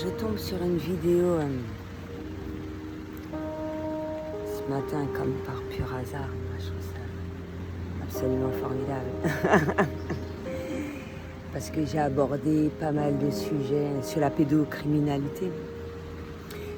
je tombe sur une vidéo ce matin comme par pur hasard. Moi, je trouve ça absolument formidable. Parce que j'ai abordé pas mal de sujets sur la pédocriminalité.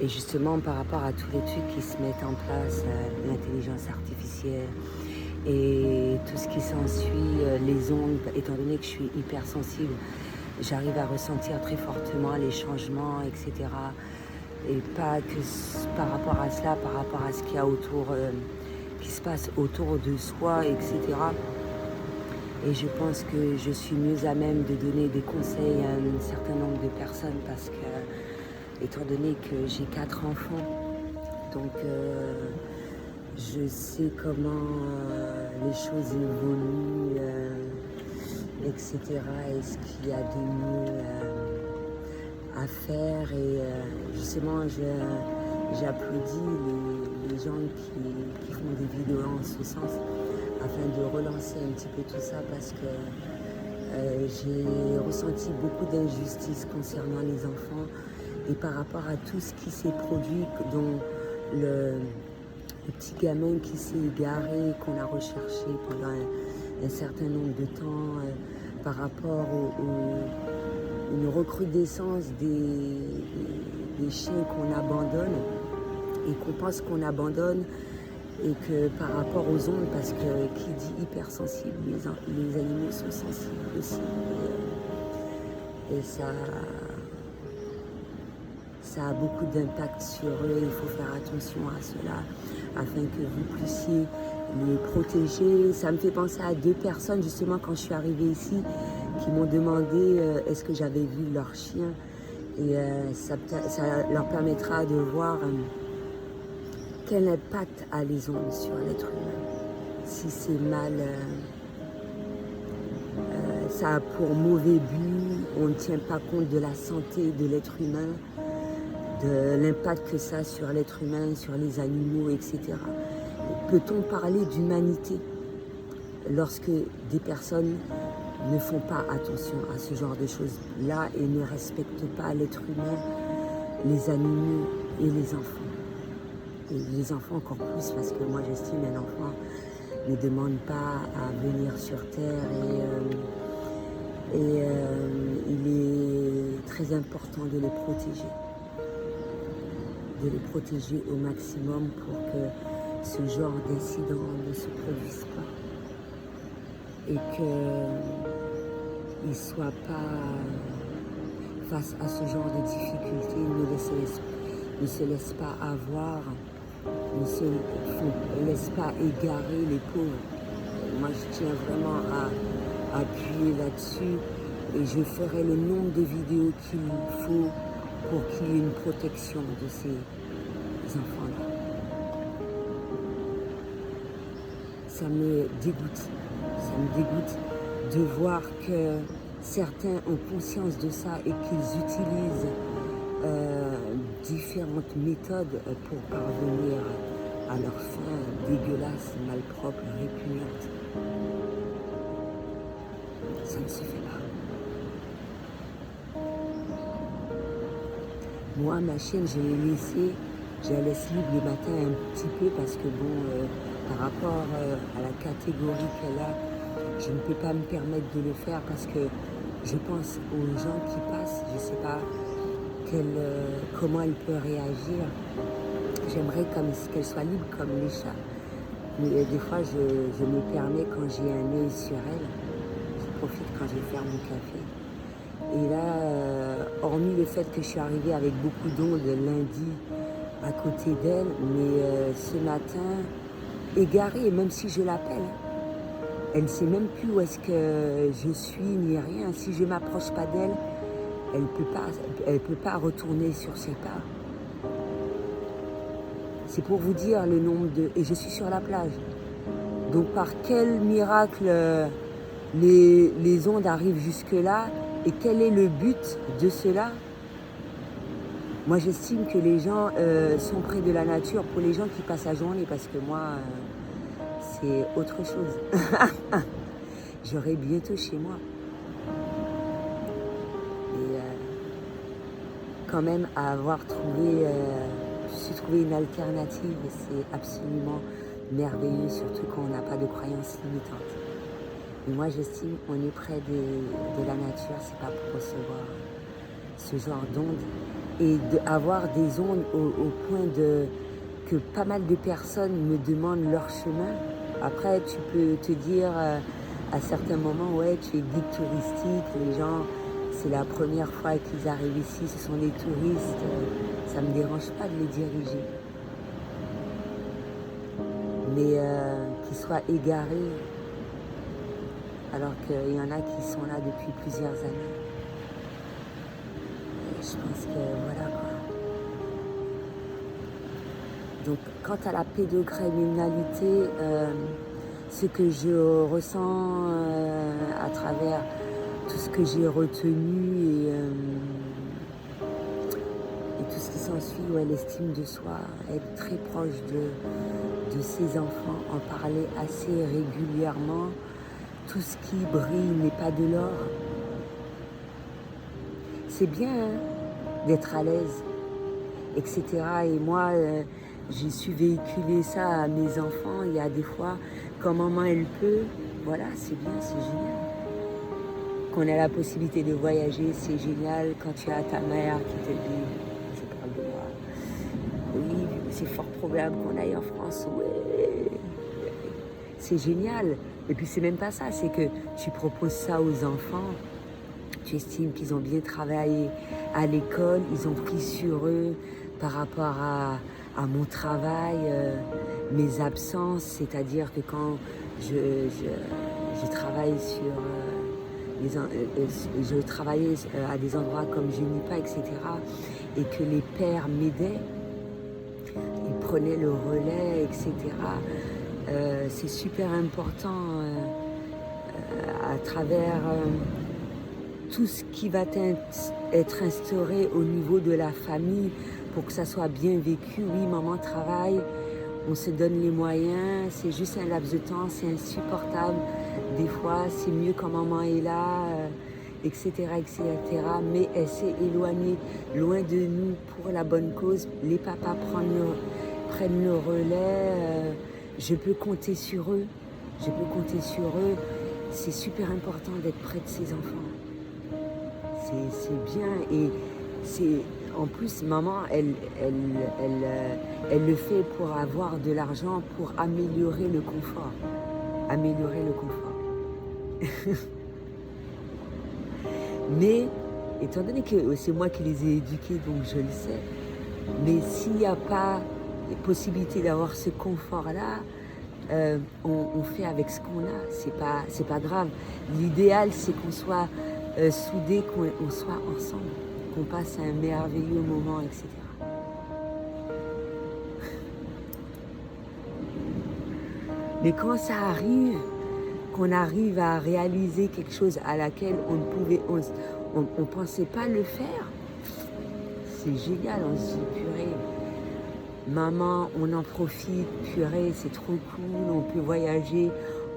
Et justement, par rapport à tous les trucs qui se mettent en place, l'intelligence artificielle et tout ce qui s'ensuit, les ondes, étant donné que je suis hypersensible, j'arrive à ressentir très fortement les changements, etc. Et pas que par rapport à cela, par rapport à ce qu'il y a autour, qui se passe autour de soi, etc. Et je pense que je suis mieux à même de donner des conseils à un certain nombre de personnes parce que, étant donné que j'ai 4 enfants, donc je sais comment les choses évoluent, etc. Et ce qu'il y a de mieux à faire. Et justement, j'applaudis les gens qui font des vidéos en ce sens afin de relancer un petit peu tout ça parce que j'ai ressenti beaucoup d'injustice concernant les enfants et par rapport à tout ce qui s'est produit, dont le petit gamin qui s'est égaré, qu'on a recherché pendant un certain nombre de temps, par rapport une recrudescence des chiens qu'on abandonne et qu'on pense qu'on abandonne et que par rapport aux ondes, parce que qui dit hypersensible, les animaux sont sensibles aussi et ça a beaucoup d'impact sur eux. Il faut faire attention à cela afin que vous puissiez les protéger. Ça me fait penser à 2 personnes justement quand je suis arrivée ici qui m'ont demandé est-ce que j'avais vu leur chien et ça leur permettra de voir quel impact a les ondes sur l'être humain. Si c'est mal, ça a pour mauvais but, on ne tient pas compte de la santé de l'être humain, de l'impact que ça a sur l'être humain, sur les animaux, etc. Peut-on parler d'humanité lorsque des personnes ne font pas attention à ce genre de choses-là et ne respectent pas l'être humain, les animaux et les enfants? Et les enfants encore plus, parce que moi j'estime un enfant ne demande pas à venir sur Terre et il est très important de les protéger. De les protéger au maximum pour que ce genre d'incident ne se produise pas. Et qu'ils ne soient pas face à ce genre de difficultés, ne se laissent pas avoir, ne se laissent pas égarer les pauvres. Moi, je tiens vraiment à appuyer là-dessus et je ferai le nombre de vidéos qu'il faut pour qu'il y ait une protection de ces enfants-là. Ça me dégoûte de voir que certains ont conscience de ça et qu'ils utilisent différentes méthodes pour parvenir à leur fin dégueulasse, malpropre, répugnante. Ça ne se fait pas. Moi, ma chienne, je la laisse libre le matin un petit peu parce que bon, par rapport à la catégorie qu'elle a, je ne peux pas me permettre de le faire parce que je pense aux gens qui passent, je ne sais pas comment elle peut réagir. J'aimerais qu'elle soit libre comme les chats. Mais des fois, je me permets quand j'ai un œil sur elle, je profite quand je vais faire mon café. Et là, hormis le fait que je suis arrivée avec beaucoup d'ondes lundi à côté d'elle, mais ce matin, égarée, même si je l'appelle, elle ne sait même plus où est-ce que je suis ni rien. Si je ne m'approche pas d'elle, elle peut pas retourner sur ses pas. C'est pour vous dire le nombre de... Et je suis sur la plage. Donc par quel miracle les ondes arrivent jusque-là et quel est le but de cela? Moi j'estime que les gens sont près de la nature pour les gens qui passent la journée parce que moi c'est autre chose. J'aurai bientôt chez moi. Et quand même à avoir su trouver une alternative. Et c'est absolument merveilleux, surtout quand on n'a pas de croyances limitantes. Et moi, j'estime qu'on est près de la nature, c'est pas pour recevoir ce genre d'ondes. Et d'avoir des ondes au point que pas mal de personnes me demandent leur chemin. Après, tu peux te dire à certains moments, ouais, tu es guide touristique, les gens, c'est la première fois qu'ils arrivent ici, ce sont des touristes, ça ne me dérange pas de les diriger. Mais qu'ils soient égarés, alors qu'il y en a qui sont là depuis plusieurs années. Et je pense que voilà quoi. Donc quant à la pédocriminalité, ce que je ressens à travers tout ce que j'ai retenu et tout ce qui s'ensuit, ouais, l'estime de soi, être très proche de ses enfants, en parler assez régulièrement. Tout ce qui brille n'est pas de l'or. C'est bien hein, d'être à l'aise, etc. Et moi, j'ai su véhiculer ça à mes enfants. Il y a des fois, quand maman elle peut, voilà, c'est bien, c'est génial. Qu'on a la possibilité de voyager, c'est génial. Quand tu as ta mère qui te dit, je parle de moi, oui, c'est fort probable qu'on aille en France, oui. C'est génial. Et puis c'est même pas ça, c'est que tu proposes ça aux enfants, tu estimes qu'ils ont bien travaillé à l'école, ils ont pris sur eux par rapport à mon travail, mes absences, c'est-à-dire que quand je travaille je travaillais à des endroits comme Junipa, etc., et que les pères m'aidaient, ils prenaient le relais, etc., c'est super important à travers tout ce qui va être instauré au niveau de la famille pour que ça soit bien vécu. Oui, maman travaille, on se donne les moyens, c'est juste un laps de temps, c'est insupportable. Des fois, c'est mieux quand maman est là, etc., etc. Mais elle s'est éloignée loin de nous pour la bonne cause. Les papas prennent le relais. Je peux compter sur eux. Je peux compter sur eux. C'est super important d'être près de ses enfants. C'est bien. Et c'est en plus, maman, elle le fait pour avoir de l'argent, pour améliorer le confort. Améliorer le confort. Mais, étant donné que c'est moi qui les ai éduqués, donc je le sais, mais s'il n'y a pas possibilité d'avoir ce confort-là, on fait avec ce qu'on a. C'est pas grave. L'idéal, c'est qu'on soit soudés, qu'on soit ensemble, qu'on passe un merveilleux moment, etc. Mais quand ça arrive, qu'on arrive à réaliser quelque chose à laquelle on pensait pas le faire, c'est génial. On se dit purée, maman, on en profite, purée, c'est trop cool, on peut voyager,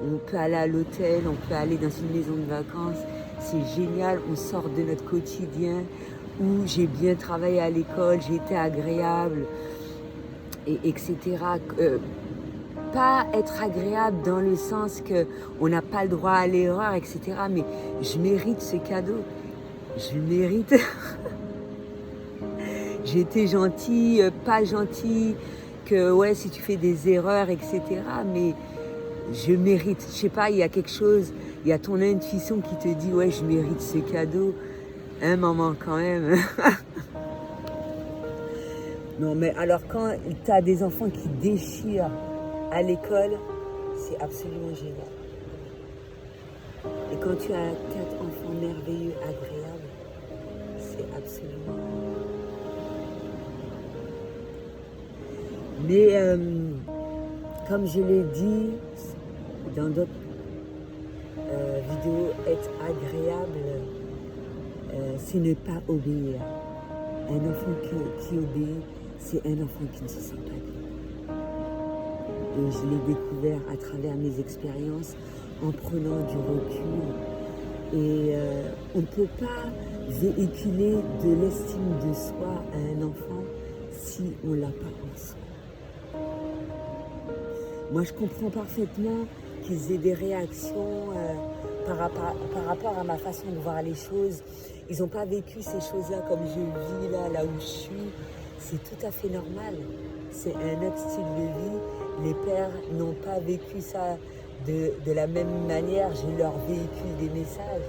on peut aller à l'hôtel, on peut aller dans une maison de vacances, c'est génial, on sort de notre quotidien où j'ai bien travaillé à l'école, j'ai été agréable, etc. Pas être agréable dans le sens qu'on n'a pas le droit à l'erreur, etc. Mais je mérite ce cadeau. Je le mérite. J'ai été gentille, pas gentille, que ouais, si tu fais des erreurs, etc. Mais je mérite. Je sais pas, il y a quelque chose, il y a ton intuition qui te dit, ouais, je mérite ce cadeau. Hein, maman, quand même. Non, mais alors quand tu as des enfants qui déchirent à l'école, c'est absolument génial. Et quand tu as 4 enfants merveilleux, agréables, c'est absolument... Mais comme je l'ai dit dans d'autres vidéos, être agréable, c'est ne pas obéir. Un enfant qui obéit, c'est un enfant qui ne se sent pas bien. Et je l'ai découvert à travers mes expériences, en prenant du recul. Et on ne peut pas véhiculer de l'estime de soi à un enfant si on ne l'a pas en soi. Moi, je comprends parfaitement qu'ils aient des réactions par rapport à ma façon de voir les choses. Ils n'ont pas vécu ces choses-là comme je vis là où je suis. C'est tout à fait normal. C'est un autre style de vie. Les pères n'ont pas vécu ça de la même manière. Je leur véhicule des messages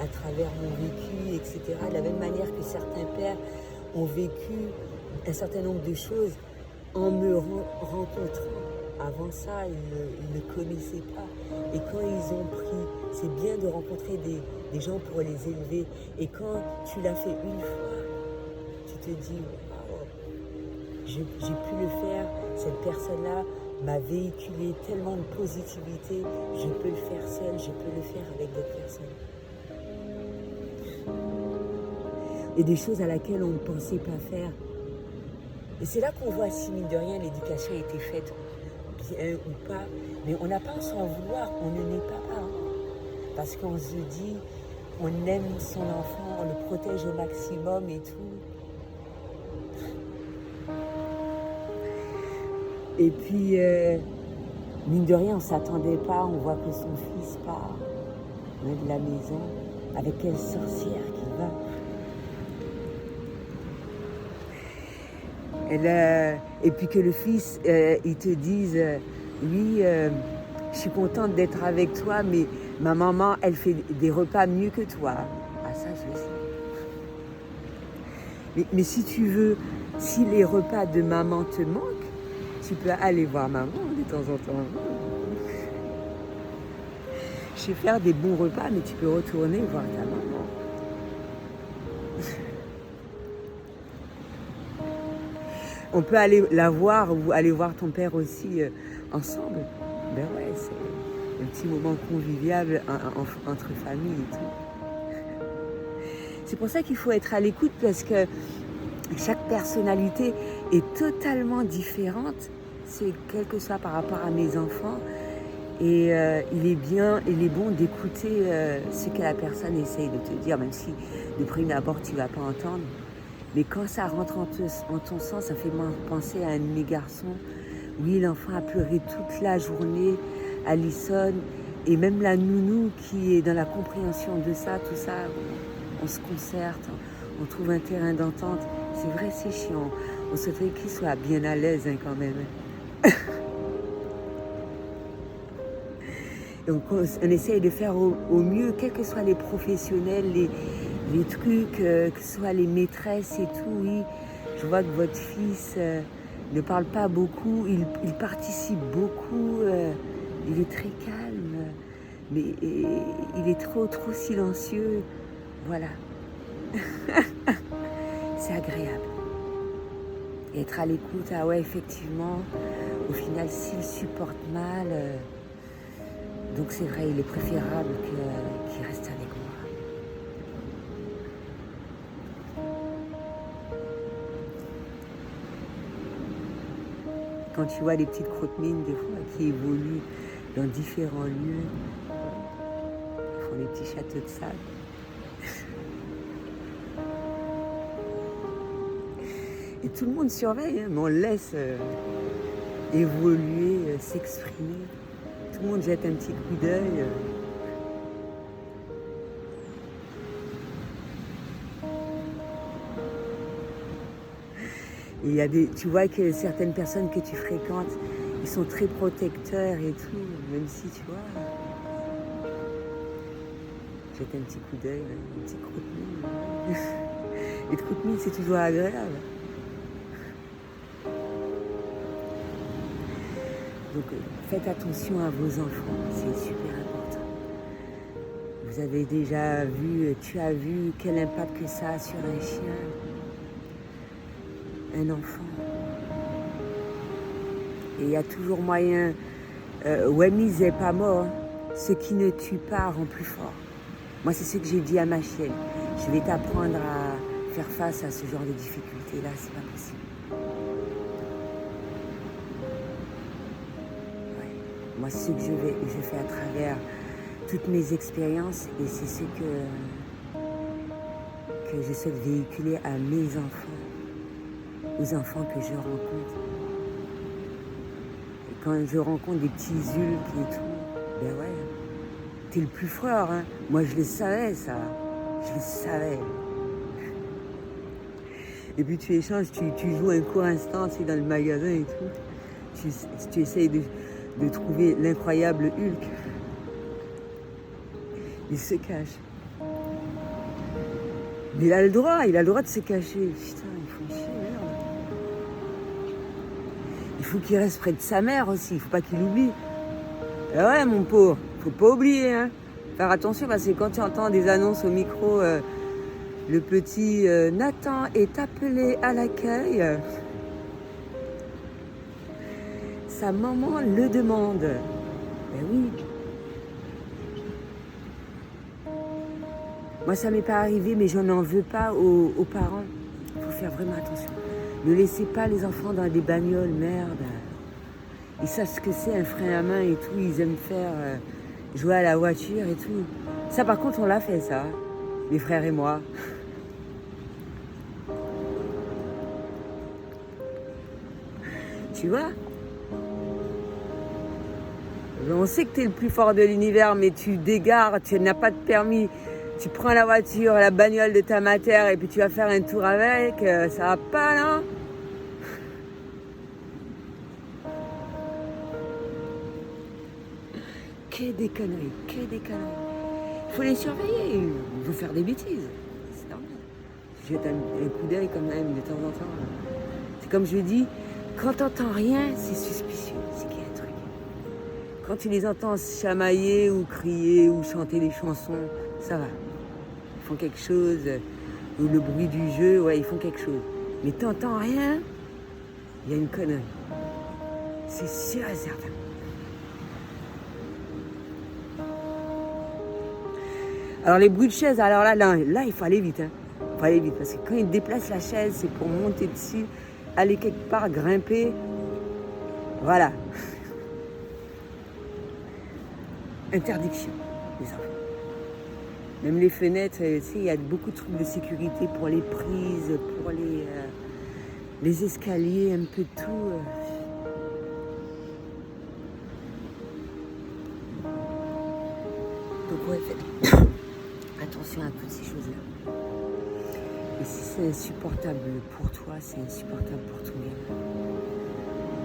à travers mon vécu, etc. De la même manière que certains pères ont vécu un certain nombre de choses en me rencontrant. Avant ça, ils ne connaissaient pas. Et quand ils ont pris, c'est bien de rencontrer des gens pour les élever. Et quand tu l'as fait une fois, tu te dis, wow, j'ai pu le faire, cette personne-là m'a véhiculé tellement de positivité, je peux le faire seul, je peux le faire avec d'autres personnes. Et des choses à laquelle on ne pensait pas faire. Et c'est là qu'on voit si, mine de rien, l'éducation a été faite, bien ou pas. Mais on n'a pas à s'en vouloir, on ne n'est pas un. Parce qu'on se dit, on aime son enfant, on le protège au maximum et tout. Et puis, mine de rien, on ne s'attendait pas, on voit que son fils part de la maison. Avec quelle sorcière qu'il va. Et puis que le fils, il te dise, oui, je suis contente d'être avec toi, mais ma maman, elle fait des repas mieux que toi. Ah ça, je le sais. Mais si tu veux, si les repas de maman te manquent, tu peux aller voir maman de temps en temps. Je sais faire des bons repas, mais tu peux retourner voir ta maman. On peut aller la voir ou aller voir ton père aussi ensemble. Ben ouais, c'est un petit moment convivial entre familles et tout. C'est pour ça qu'il faut être à l'écoute parce que chaque personnalité est totalement différente. C'est quel que soit par rapport à mes enfants. Et il est bon d'écouter ce que la personne essaye de te dire, même si de prime abord tu ne vas pas entendre. Mais quand ça rentre en ton sens, ça fait penser à un de mes garçons. Oui, l'enfant a pleuré toute la journée, Alison, et même la nounou qui est dans la compréhension de ça, tout ça, on se concerte, on trouve un terrain d'entente. C'est vrai, c'est chiant. On souhaiterait qu'il soit bien à l'aise quand même. Donc on essaye de faire au mieux, quels que soient les professionnels, les trucs, que ce soit les maîtresses et tout. Oui, je vois que votre fils ne parle pas beaucoup, il participe beaucoup, il est très calme, mais il est trop silencieux. Voilà. C'est agréable. Et être à l'écoute, ah ouais, effectivement, au final, s'il supporte mal, donc c'est vrai, il est préférable qu'il reste avec moi. Quand tu vois des petites crotte-mines, des fois, qui évoluent dans différents lieux, ils font des petits châteaux de sable. Et tout le monde surveille, hein, mais on laisse évoluer, s'exprimer. Tout le monde jette un petit coup d'œil. Et il y a tu vois que certaines personnes que tu fréquentes, ils sont très protecteurs et tout, même si tu vois, jette un petit coup d'œil, un petit crotte-mine. Les crotte-mines, c'est toujours agréable. Donc faites attention à vos enfants, c'est super important. Vous avez déjà vu, tu as vu quel impact que ça a sur un chien, un enfant. Et il y a toujours moyen, Wemi n'est pas mort, ce qui ne tue pas rend plus fort. Moi c'est ce que j'ai dit à ma chienne, je vais t'apprendre à faire face à ce genre de difficultés-là, c'est pas possible. Moi, c'est ce que je fais à travers toutes mes expériences et c'est ce que j'essaie de véhiculer à mes enfants, aux enfants que je rencontre. Et quand je rencontre des petits Hulk et tout, ben ouais, t'es le plus fort, hein. Moi je le savais ça, je le savais. Et puis tu échanges, tu joues un court instant, tu sais, dans le magasin et tout. Tu essayes de trouver l'incroyable Hulk. Il se cache. Mais il a le droit de se cacher. Putain, il faut chier, merde. Il faut qu'il reste près de sa mère aussi, il faut pas qu'il oublie. Et ouais, mon pauvre, faut pas oublier, hein. Faire attention parce que quand tu entends des annonces au micro, le petit Nathan est appelé à l'accueil. Sa maman le demande. Ben oui. Moi, ça m'est pas arrivé, mais je n'en veux pas aux parents. Il faut faire vraiment attention. Ne laissez pas les enfants dans des bagnoles, merde. Ils savent ce que c'est un frein à main et tout. Ils aiment faire jouer à la voiture et tout. Ça, par contre, on l'a fait, ça. Mes frères et moi. Tu vois? On sait que tu es le plus fort de l'univers, mais tu dégares, tu n'as pas de permis. Tu prends la voiture, la bagnole de ta mater et puis tu vas faire un tour avec. Ça va pas, là? Que des conneries, que des conneries. Il faut les surveiller, ils vont faire des bêtises. C'est normal. Jette un coup d'œil quand même de temps en temps. C'est comme je dis, quand t'entends rien, c'est suspicieux, c'est qu'il y a un truc. Quand tu les entends chamailler ou crier ou chanter des chansons, ça va. Ils font quelque chose, ou le bruit du jeu, ouais, ils font quelque chose. Mais t'entends rien, il y a une connerie. C'est sûr et certain. Alors les bruits de chaise, alors là, il faut aller vite. Hein. Il faut aller vite parce que quand ils déplacent la chaise, c'est pour monter dessus, aller quelque part, grimper. Voilà. Interdiction, les enfants. Même les fenêtres, tu sais, il y a beaucoup de trucs de sécurité pour les prises, pour les escaliers, un peu de tout. Donc ouais, faites attention à toutes ces choses-là. Et si c'est insupportable pour toi, c'est insupportable pour ton gamin.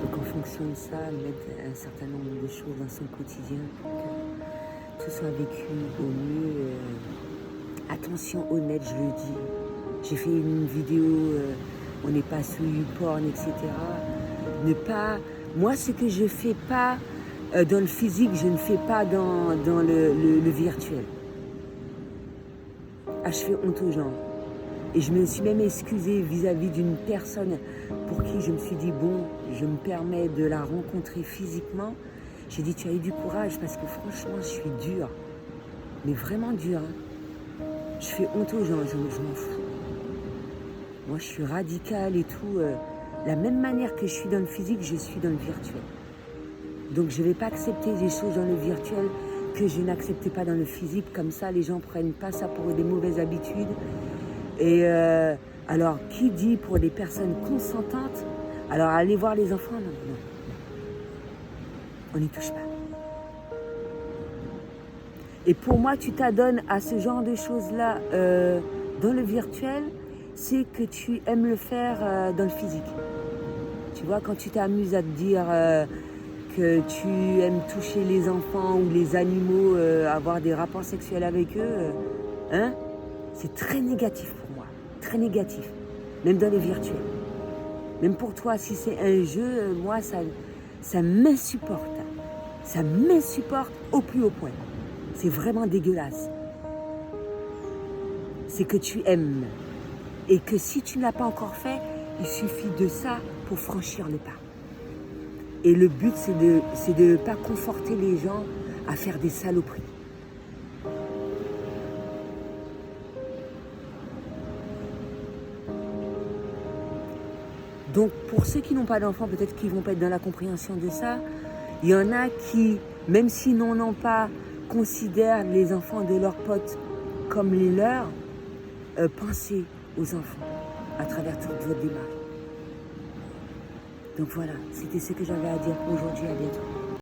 Donc en fonction de ça, mettre un certain nombre de choses dans son quotidien pour que tout soit vécu au mieux. Attention honnête, je le dis. J'ai fait une vidéo, on n'est pas sous YouPorn, etc. Ne pas... Moi, ce que je fais pas dans le physique, je ne fais pas dans le virtuel. Ah, je fais honte aux gens. Et je me suis même excusée vis-à-vis d'une personne pour qui je me suis dit, bon, je me permets de la rencontrer physiquement. J'ai dit, tu as eu du courage parce que franchement, je suis dure. Mais vraiment dure. Hein. Je fais honte aux gens, je m'en fous. Moi, je suis radicale et tout. La même manière que je suis dans le physique, je suis dans le virtuel. Donc, je ne vais pas accepter des choses dans le virtuel que je n'acceptais pas dans le physique. Comme ça, les gens ne prennent pas ça pour des mauvaises habitudes. Et alors, qui dit pour des personnes consentantes, alors aller voir les enfants, non. On n'y touche pas. Et pour moi, tu t'adonnes à ce genre de choses-là dans le virtuel, c'est que tu aimes le faire dans le physique. Tu vois, quand tu t'amuses à te dire que tu aimes toucher les enfants ou les animaux, avoir des rapports sexuels avec eux, hein, c'est très négatif pour moi, très négatif, même dans le virtuel. Même pour toi, si c'est un jeu, moi, ça m'insupporte. Ça m'insupporte au plus haut point. C'est vraiment dégueulasse. C'est que tu aimes. Et que si tu ne l'as pas encore fait, il suffit de ça pour franchir le pas. Et le but, c'est de ne pas conforter les gens à faire des saloperies. Donc, pour ceux qui n'ont pas d'enfants, peut-être qu'ils ne vont pas être dans la compréhension de ça. Il y en a qui, même s'ils n'en ont pas, considèrent les enfants de leurs potes comme les leurs. pensez aux enfants à travers toute votre démarche. Donc voilà, c'était ce que j'avais à dire pour aujourd'hui. À bientôt.